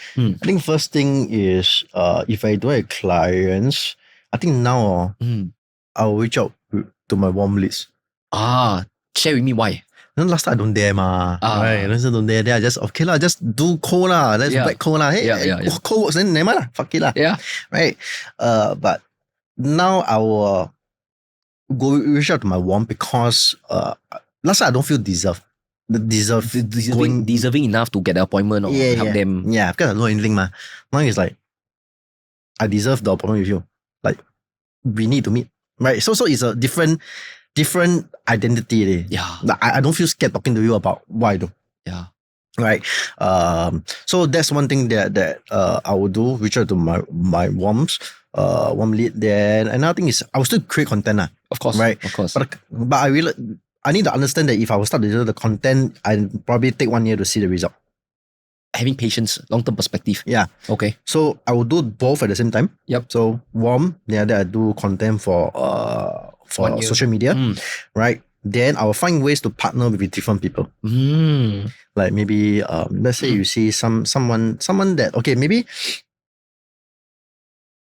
Speaker 2: first thing is if I don't have clients, I think now I'll reach out to my warm leads.
Speaker 1: Share with me why.
Speaker 2: Last time I don't dare right? Last time I don't dare. Then I just okay lah, just do cold lah. Let's back cold lah. Hey, cold works then never mind lah. Fuck it lah.
Speaker 1: Yeah.
Speaker 2: Right. But now I will go reach out to my warm because last time I don't feel deserved.
Speaker 1: deserving enough to get an appointment or help them.
Speaker 2: Yeah, because I don't know anything, ma. Now it's like, I deserve the appointment with you. Like, we need to meet. Right? So it's a different identity.
Speaker 1: Yeah.
Speaker 2: Like, I don't feel scared talking to you about what I do.
Speaker 1: Yeah.
Speaker 2: Right. So that's one thing that I will do, reach out to my warm lead. Then another thing is I will still create content.
Speaker 1: Of course.
Speaker 2: Right.
Speaker 1: Of course.
Speaker 2: But I need to understand that if I will start to do the content, I probably take 1 year to see the result.
Speaker 1: Having patience, long-term perspective.
Speaker 2: Yeah.
Speaker 1: Okay.
Speaker 2: So I will do both at the same time.
Speaker 1: Yep.
Speaker 2: So then I do content for
Speaker 1: 1 year.
Speaker 2: social media. Right. Then I will find ways to partner with different people. Like maybe let's say you see someone that, okay, maybe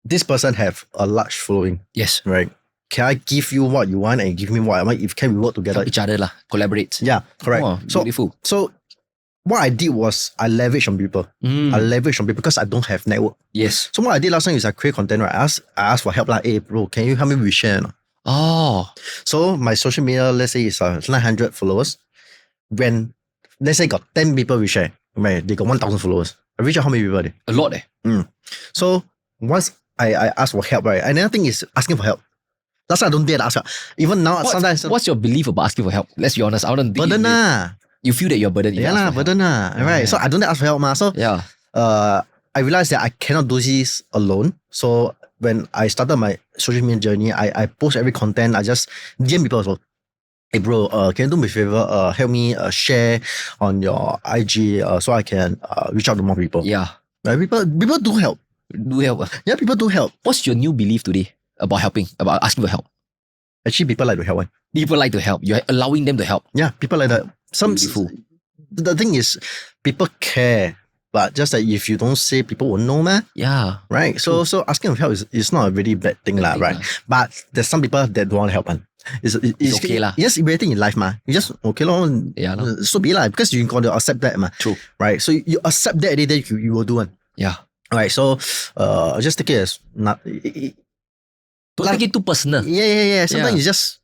Speaker 2: this person have a large following.
Speaker 1: Yes.
Speaker 2: Right. Can I give you what you want and give me what I want? If can we work together?
Speaker 1: Help each other lah. Collaborate.
Speaker 2: Yeah, correct.
Speaker 1: Oh, beautiful.
Speaker 2: So what I did was I leverage on people. I leverage on people because I don't have network.
Speaker 1: Yes.
Speaker 2: So what I did last time is I create content, right? I asked for help like, hey bro, can you help me with share?
Speaker 1: Oh.
Speaker 2: So my social media, let's say it's 900 followers. When let's say got 10 people we share, right? They got 1,000 followers. I reach out how many people there?
Speaker 1: A lot.
Speaker 2: So once I ask for help, right? Another thing is asking for help. That's why I don't dare to ask help. Even now, sometimes.
Speaker 1: What's your belief about asking for help? Let's be honest. I don't think
Speaker 2: burden.
Speaker 1: You feel that you're burdened.
Speaker 2: Yeah, burden. Right. So I don't dare ask for help. So
Speaker 1: yeah.
Speaker 2: I realized that I cannot do this alone. So when I started my social media journey, I post every content. I just DM people as well. Hey bro, can you do me a favor? Help me share on your IG so I can reach out to more people.
Speaker 1: Yeah.
Speaker 2: People do help.
Speaker 1: Do help.
Speaker 2: Yeah, people do help.
Speaker 1: What's your new belief today about helping, about asking for help?
Speaker 2: Actually, people like to help.
Speaker 1: People like to help. You're allowing them to help.
Speaker 2: Yeah, people like that.
Speaker 1: Beautiful.
Speaker 2: The thing is, people care. But just that if you don't say, people won't know, man.
Speaker 1: Yeah.
Speaker 2: Right? So asking for help is not a really bad thing, right? But there's some people that don't want to help, man. It's
Speaker 1: okay lah.
Speaker 2: It's just everything in life, man. You just, okay,
Speaker 1: yeah,
Speaker 2: so be like, because you got to accept that, man.
Speaker 1: True.
Speaker 2: Right? So you accept that, then you will do one.
Speaker 1: Yeah.
Speaker 2: Right? So, just take it as not...
Speaker 1: Don't take it too personal.
Speaker 2: Yeah. Sometimes it's just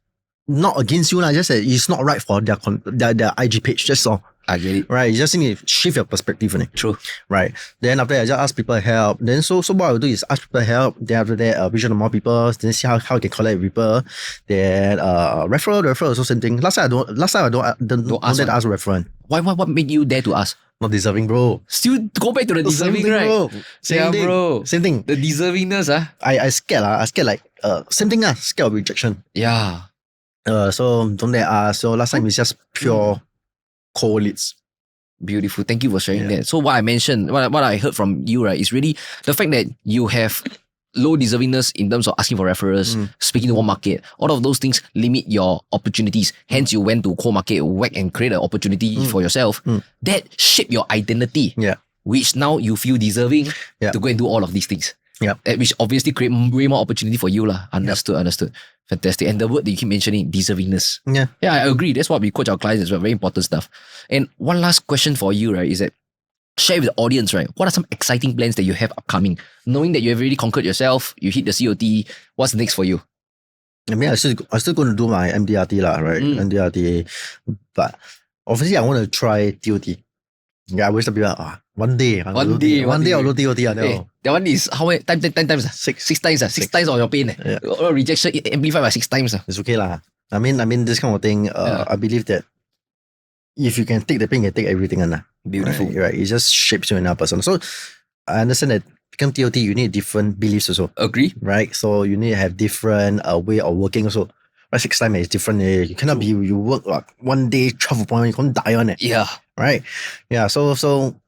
Speaker 2: not against you, just that it's not right for their IG page, just so.
Speaker 1: I get it.
Speaker 2: Right, you just need to shift your perspective on it.
Speaker 1: True.
Speaker 2: Right. Then after that, I just ask people help. Then so what I will do is ask people help. Then after that, reach out to more people. Then see how I can collect with people. Then referral also same thing. Last time I don't ask referral.
Speaker 1: Why? What made you dare to ask?
Speaker 2: Not deserving, bro.
Speaker 1: Still go back to the deserving,
Speaker 2: thing,
Speaker 1: right?
Speaker 2: Bro.
Speaker 1: Same thing, bro.
Speaker 2: Same thing.
Speaker 1: The deservingness,
Speaker 2: I scared. I scared like same thing, scared of rejection.
Speaker 1: Yeah.
Speaker 2: So don't dare ask. So last time it's just pure cold leads.
Speaker 1: Beautiful. Thank you for sharing that. So what I mentioned, what I heard from you, right, is really the fact that you have low deservingness in terms of asking for referrals, speaking to one market. All of those things limit your opportunities. Hence, you went to core market, whack and create an opportunity for yourself. That shaped your identity.
Speaker 2: Yeah.
Speaker 1: Which now you feel deserving to go and do all of these things.
Speaker 2: Yeah.
Speaker 1: Which obviously create way more opportunity for you. Understood. Fantastic. And the word that you keep mentioning, deservingness.
Speaker 2: Yeah.
Speaker 1: Yeah, I agree. That's what we coach our clients as well. Very important stuff. And one last question for you, right, is that share with the audience, right? What are some exciting plans that you have upcoming? Knowing that you have already conquered yourself, you hit the COT, what's next for you?
Speaker 2: I mean, I still going to do my MDRT, right? MDRT. But obviously, I want to try TOT. Yeah, I always tell people, one day I'll do TOT.
Speaker 1: Hey, that one is how many times? 10 times? Six times. Six times of your pain.
Speaker 2: Yeah.
Speaker 1: Rejection amplified by 6 times.
Speaker 2: It's okay lah. I mean, this kind of thing. I believe that if you can take the pain, you can take everything.
Speaker 1: Beautiful.
Speaker 2: Right. It just shapes you in a person. So I understand that become TOT, you need different beliefs also.
Speaker 1: Agree.
Speaker 2: Right. So you need to have different way of working also. Right, 6 times is different. You cannot be you work like 1 day 12 appointments, you can't die on it.
Speaker 1: Yeah.
Speaker 2: Right. Yeah. So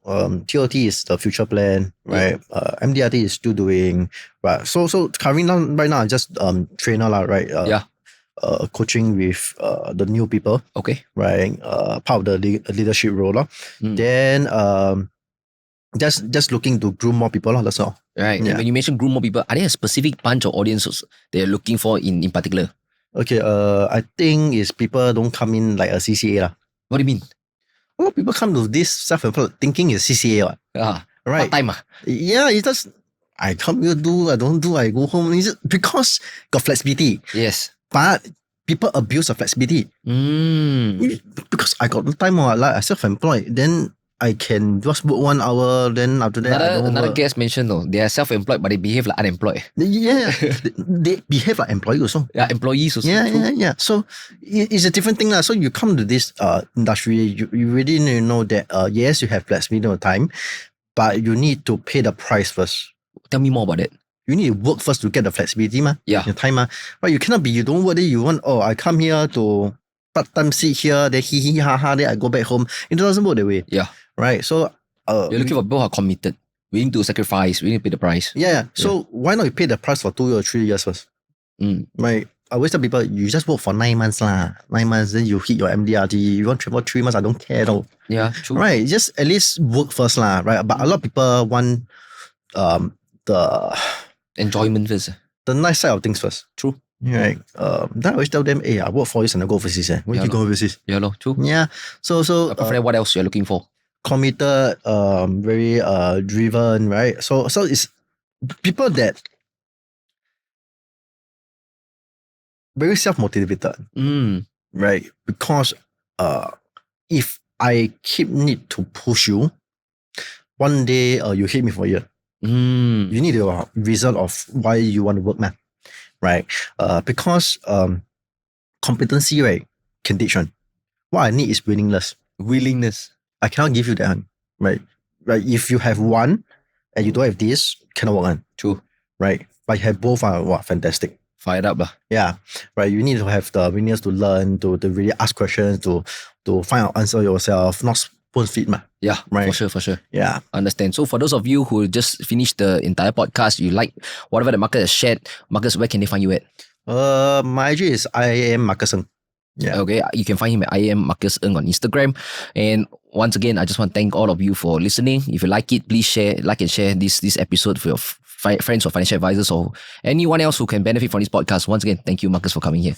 Speaker 2: TOT is the future plan. Right. MDRT is still doing. Right. So currently right now I just trainer right. Coaching with the new people.
Speaker 1: Okay.
Speaker 2: Right. Part of the leadership role. Then just looking to groom more people. That's all.
Speaker 1: Right.
Speaker 2: Yeah.
Speaker 1: When you mention groom more people, are there a specific bunch of audiences they're looking for in particular?
Speaker 2: Okay. I think is people don't come in like a CCA.
Speaker 1: What do you mean?
Speaker 2: A lot of people come to this self-employed thinking is CCA. Right.
Speaker 1: Part time.
Speaker 2: Yeah, it's just I come, you do, I don't do, I go home. It's just because got flexibility.
Speaker 1: Yes.
Speaker 2: But people abuse the flexibility. Because I got no time, like I self-employed, then I can just work 1 hour, then after that I don't
Speaker 1: Another
Speaker 2: work.
Speaker 1: guest mentioned though, they are self-employed but they behave like unemployed.
Speaker 2: Yeah, they behave like employees also.
Speaker 1: Yeah, employees also.
Speaker 2: Yeah. So it's a different thing. So you come to this industry, you really need to know that yes, you have flexibility of time, but you need to pay the price first.
Speaker 1: Tell me more about it.
Speaker 2: You need to work first to get the flexibility,
Speaker 1: Yeah.
Speaker 2: the time. But you cannot be, you don't work, then you want, I come here to part-time sit here, then hee ha ha, then I go back home. It doesn't work that way.
Speaker 1: Yeah.
Speaker 2: Right? So
Speaker 1: you're looking for people who are committed, willing to sacrifice, willing to pay the price.
Speaker 2: Yeah. So why not you pay the price for 2 or 3 years first? Right? I always tell people, you just work for 9 months lah. 9 months, then you hit your MDRT. You want to travel 3 months, I don't care though.
Speaker 1: Yeah, true.
Speaker 2: Right? Just at least work first lah. Right? But a lot of people want the
Speaker 1: enjoyment first.
Speaker 2: The nice side of things first.
Speaker 1: True.
Speaker 2: Right. Then I always tell them, hey, I work 4 years and I go overseas. When you go overseas?
Speaker 1: Yeah, true.
Speaker 2: Yeah. So
Speaker 1: what else you're looking for?
Speaker 2: Committed, very driven, right? So it's people that very self-motivated. Right? Because if I keep need to push you, one day you hate me for a year. You need a reason of why you want to work, man. Right? Because competency, right, can teach one. What I need is willingness. I cannot give you that one. Right? If you have one and you don't have this, cannot work on.
Speaker 1: True.
Speaker 2: Right? But you have both are fantastic.
Speaker 1: Fired up lah.
Speaker 2: Yeah. Right. You need to have the willingness to learn, to really ask questions, to find out answer yourself, not spoon feed, man.
Speaker 1: Yeah,
Speaker 2: right.
Speaker 1: For sure.
Speaker 2: Yeah.
Speaker 1: Understand. So for those of you who just finished the entire podcast, you like whatever the Marcus has shared, Marcus, where can they find you at?
Speaker 2: My IG is IAM Marcus Ng. Yeah.
Speaker 1: Okay, you can find him at IAM Marcus Ng on Instagram. And once again, I just want to thank all of you for listening. If you like it, please like and share this episode for your friends or financial advisors or anyone else who can benefit from this podcast. Once again, thank you, Marcus, for coming here.